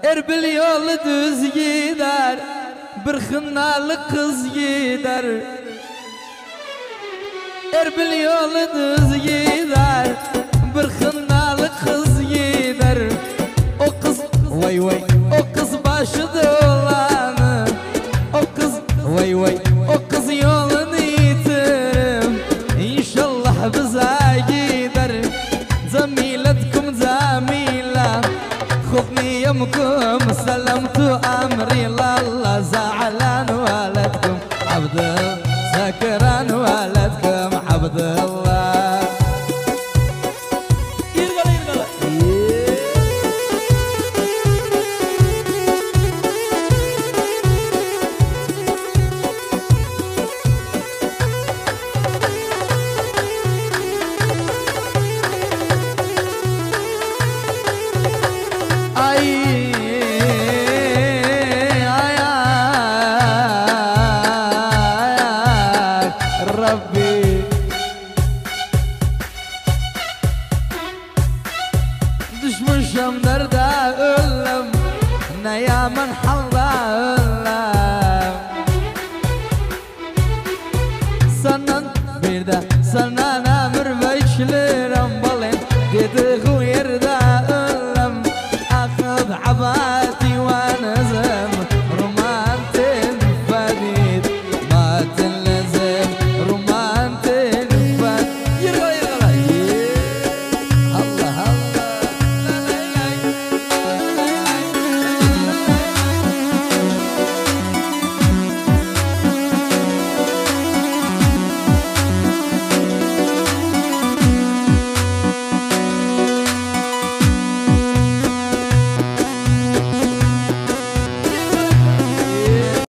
Erbil yolu düz gider, bir hınnalı kız gider. Erbil yolu düz gider, bir hınnalı kız gider. O kız vay vay, o kız başı dolanı. O kız vay vay, o kız yolunu yitirim. İnşallah bize gider. Zamiletkum zamila, خذني يمكم سلمت أمري لله. زعلان ولدكم عبد الله، سكران ولدكم عبد الله. Düşmüşüm nerede ölüm, ne yaman halda ölüm. Senden bir de sana ömür beklerim balım, dediği yerde ölüm. Akıp